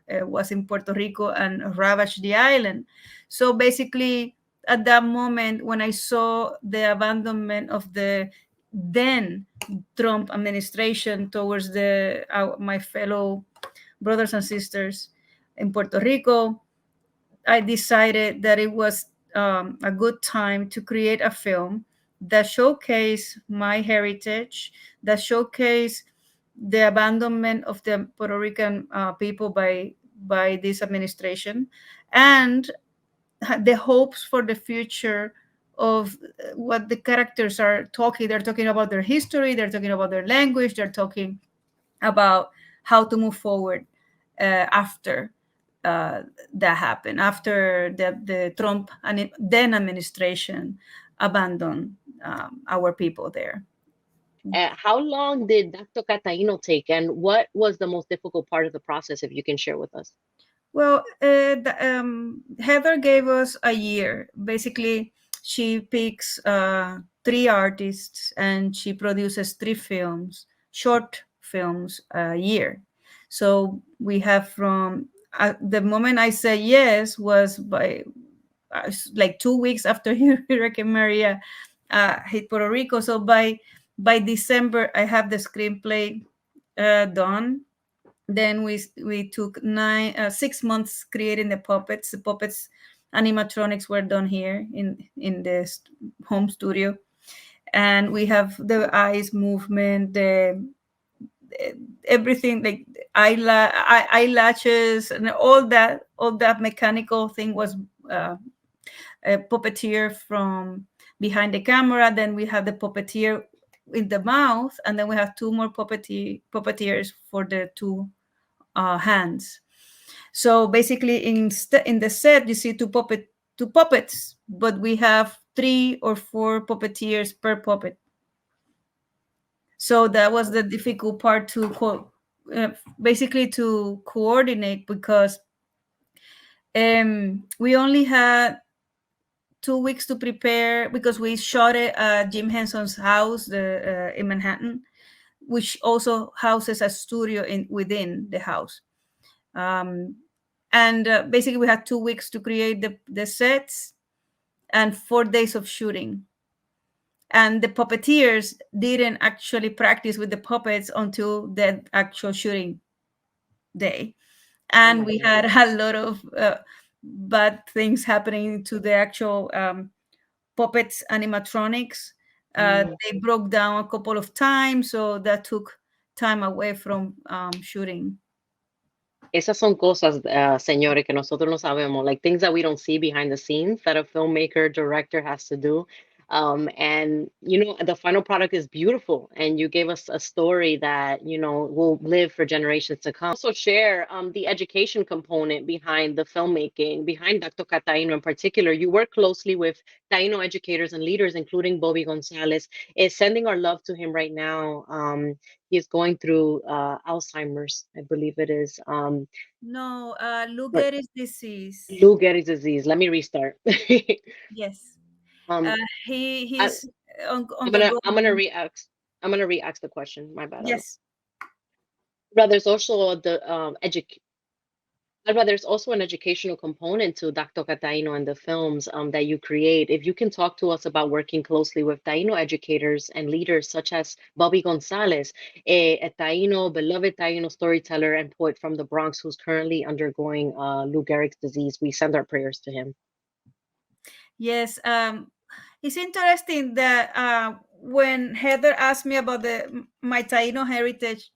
was in Puerto Rico and ravaged the island. So basically, at that moment, when I saw the abandonment of the then Trump administration towards my fellow brothers and sisters in Puerto Rico, I decided that it was a good time to create a film that showcase my heritage, that showcase the abandonment of the Puerto Rican people by this administration, and the hopes for the future of what the characters are talking. They're talking about their history, they're talking about their language, they're talking about how to move forward after that happened, after the Trump and then administration abandoned our people there. How long did Dacto Cataino take, and what was the most difficult part of the process, if you can share with us? Well, Heather gave us a year. Basically, she picks 3 artists and she produces 3 films, short films a year. So we have from the moment I said yes was by like 2 weeks after Hurricane Maria hit Puerto Rico. So by December, I have the screenplay done. Then we took 6 months creating the puppets. The puppets animatronics were done here in the home studio, and we have the eyes movement, everything, like eyelashes and all that mechanical thing was a puppeteer from behind the camera. Then we have the puppeteer in the mouth, and then we have 2 more puppeteers for the 2 hands. So basically, in the set, you see 2 puppets, but we have 3 or 4 puppeteers per puppet. So that was the difficult part to basically to coordinate, because we only had 2 weeks to prepare, because we shot it at Jim Henson's house in Manhattan, which also houses a studio within the house. And basically we had 2 weeks to create the sets and 4 days of shooting. And the puppeteers didn't actually practice with the puppets until the actual shooting day. And we had a lot of bad things happening to the actual puppets animatronics. They broke down a couple of times, so that took time away from shooting. Esas son cosas, señores, que nosotros no sabemos, like things that we don't see behind the scenes that a filmmaker, director has to do. And, you know, the final product is beautiful. And you gave us a story that, you know, will live for generations to come. Also share the education component behind the filmmaking, behind Dr. Cataino in particular. You work closely with Taino educators and leaders, including Bobby Gonzalez. Is sending our love to him right now. He's going through Alzheimer's, I believe it is. No, Lou Gehrig's disease. Lou Gehrig's disease. Let me restart. Yes. um, He's I'm undergoing. gonna re-ask the question. My bad. Yes. But there's also there's also an educational component to Dr. Cataino and the films that you create. If you can talk to us about working closely with Taino educators and leaders such as Bobby Gonzalez, a Taino, beloved Taino storyteller and poet from the Bronx who's currently undergoing Lou Gehrig's disease. We send our prayers to him. Yes. It's interesting that when Heather asked me about my Taino heritage,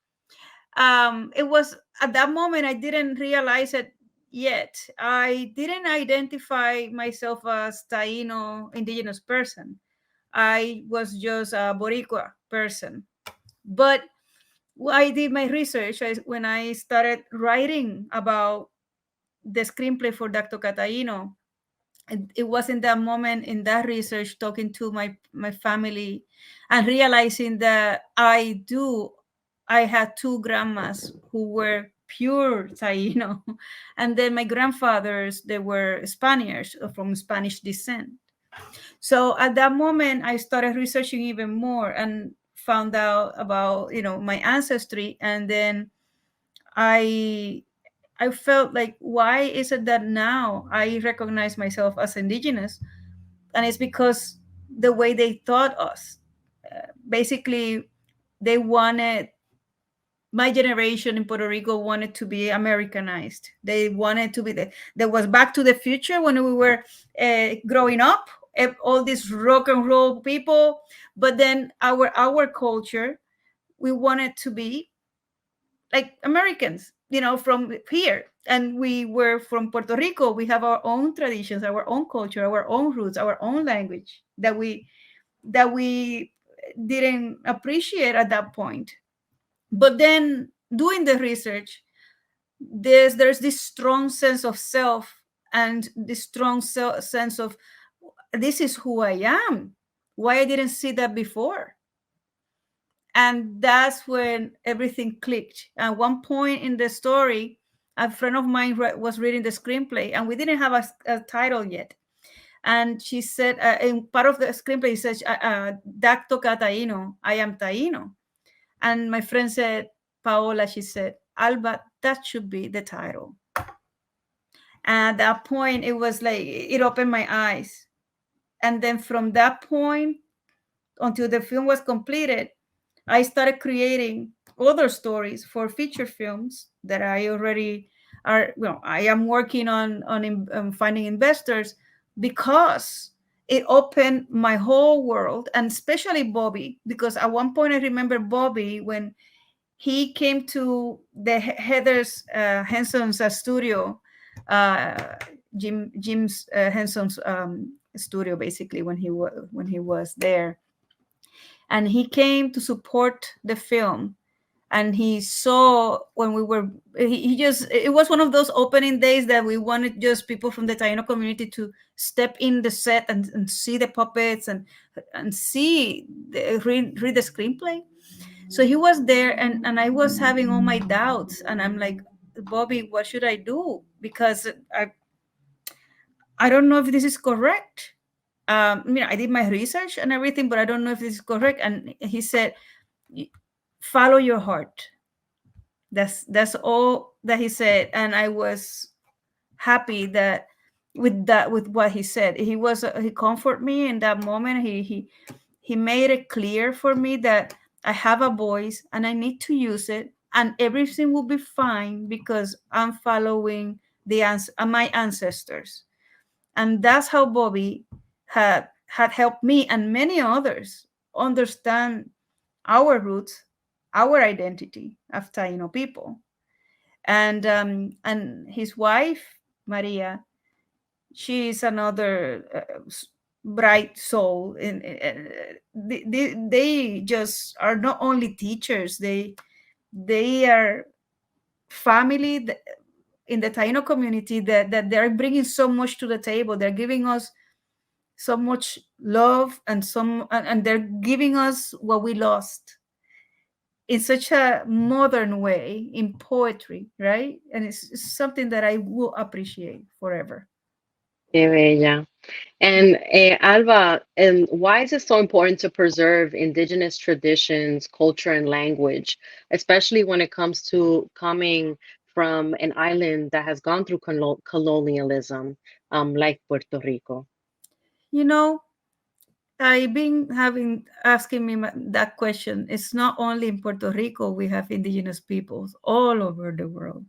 it was at that moment I didn't realize it yet. I didn't identify myself as Taino indigenous person. I was just a Boricua person. But I did my research when I started writing about the screenplay for Dr. Cataino. It was in that moment, in that research, talking to my family and realizing that I had 2 grandmas who were pure Taino, and then my grandfathers, they were Spaniards from Spanish descent. So at that moment I started researching even more and found out about, you know, my ancestry. And then I felt like, why is it that now I recognize myself as indigenous? And it's because the way they taught us. Basically, they wanted, my generation in Puerto Rico wanted to be Americanized. They wanted to be there was Back to the Future when we were growing up, all these rock and roll people. But then our culture, we wanted to be like Americans, you know, from here. And we were from Puerto Rico. We have our own traditions, our own culture, our own roots, our own language that we didn't appreciate at that point. But then doing the research, there's this strong sense of self and this strong sense of, this is who I am. Why I didn't see that before? And that's when everything clicked. At one point in the story, a friend of mine was reading the screenplay, and we didn't have a title yet. And she said, in part of the screenplay, it says, Dacto Cataino, I am Taino. And my friend said, Paola, she said, Alba, that should be the title. And at that point, it was like, it opened my eyes. And then from that point until the film was completed, I started creating other stories for feature films that I already I am working on finding investors, because it opened my whole world, and especially Bobby, because at one point I remember Bobby when he came to the Heather's Henson's studio, Jim's Henson's studio, basically, when he was there. And he came to support the film, and he saw when we were, it was one of those opening days that we wanted just people from the Taino community to step in the set and see the puppets and see read the screenplay. So he was there, and I was having all my doubts, and I'm like, Bobby, what should I do? Because I don't know if this is correct. I did my research and everything, but I don't know if this is correct. And he said, follow your heart. That's all that he said. And I was happy that with what he said. He comforted me in that moment. He made it clear for me that I have a voice and I need to use it, and everything will be fine because I'm following my ancestors. And that's how Bobby had helped me and many others understand our roots, our identity of Taino people. And his wife Maria, she is another bright soul. They just are not only teachers; they are family in the Taino community that they're bringing so much to the table. They're giving us so much love and they're giving us what we lost in such a modern way in poetry, right? And it's something that I will appreciate forever. Qué bella. And Alba, why is it so important to preserve indigenous traditions, culture, and language, especially when it comes to coming from an island that has gone through colonialism, like Puerto Rico? You know, I've been having asking me that question. It's not only in Puerto Rico we have indigenous peoples all over the world,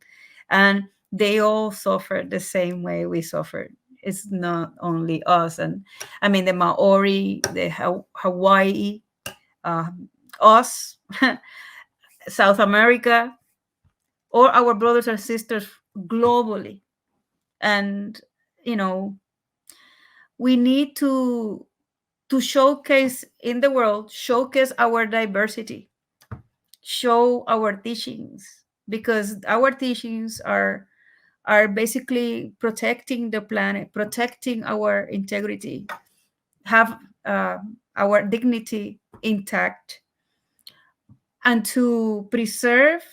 and they all suffer the same way we suffered. It's not only us, and I mean the Maori, the Hawaii, uh, us, South America, or our brothers and sisters globally. And you know, we need to showcase in the world, showcase our diversity, show our teachings, because our teachings are basically protecting the planet, protecting our integrity, have our dignity intact, and to preserve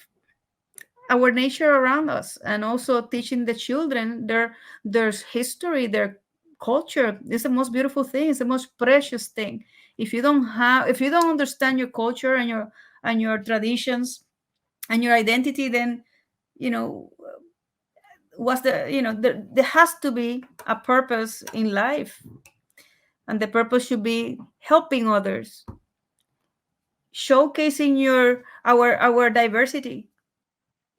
our nature around us, and also teaching the children their history, their culture. It's the most beautiful thing, it's the most precious thing. If you don't understand your culture and your traditions and your identity, then you know what's the you know there has to be a purpose in life, and the purpose should be helping others, showcasing our diversity.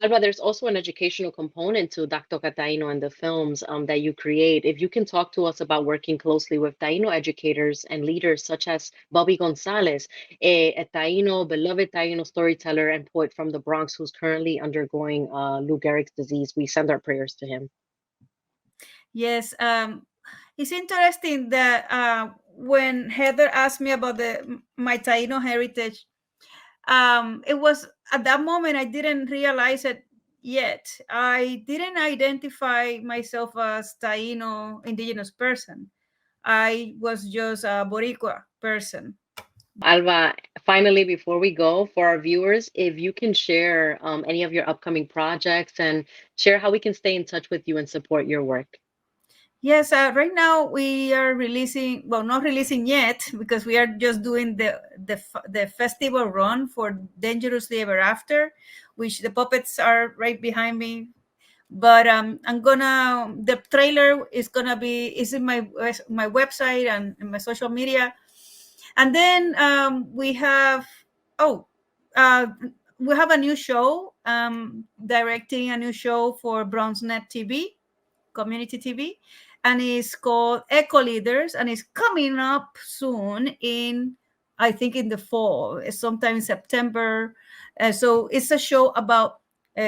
Alba, there's also an educational component to Dr. Taino and the films that you create. If you can talk to us about working closely with Taino educators and leaders such as Bobby Gonzalez, a Taino, beloved Taino storyteller and poet from the Bronx who's currently undergoing Lou Gehrig's disease. We send our prayers to him. Yes, it's interesting that when Heather asked me about my Taino heritage, it was at that moment I didn't realize it yet. I didn't identify myself as Taino indigenous person. I was just a Boricua person. Alba, finally, before we go, for our viewers, if you can share any of your upcoming projects and share how we can stay in touch with you and support your work. Yes, right now we are releasing, well, not releasing yet because we are just doing the festival run for Dangerously Ever After, which the puppets are right behind me. But the trailer is in my website and in my social media. And then oh, uh, we have a new show, directing a new show for BronxNet TV, community TV, and it's called Eco Leaders, and it's coming up soon I think in the fall, sometime in September. So it's a show about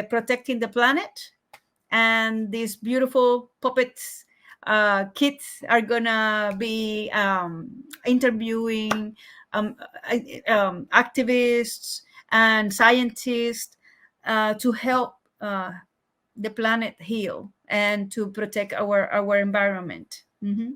protecting the planet, and these beautiful puppets kids are gonna be interviewing activists and scientists to help the planet heal and to protect our environment. Mm-hmm.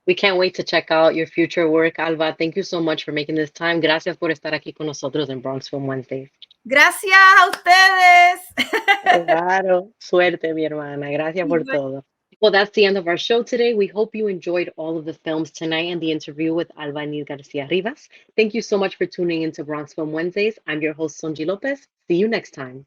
We can't wait to check out your future work, Alba. Thank you so much for making this time. Gracias por estar aquí con nosotros en Bronx Film Wednesdays. Gracias a ustedes. Claro, suerte, mi hermana. Gracias por todo. Well, that's the end of our show today. We hope you enjoyed all of the films tonight and the interview with Alba Inés Garcia Rivas. Thank you so much for tuning into Bronx Film Wednesdays. I'm your host, Sonji Lopez. See you next time.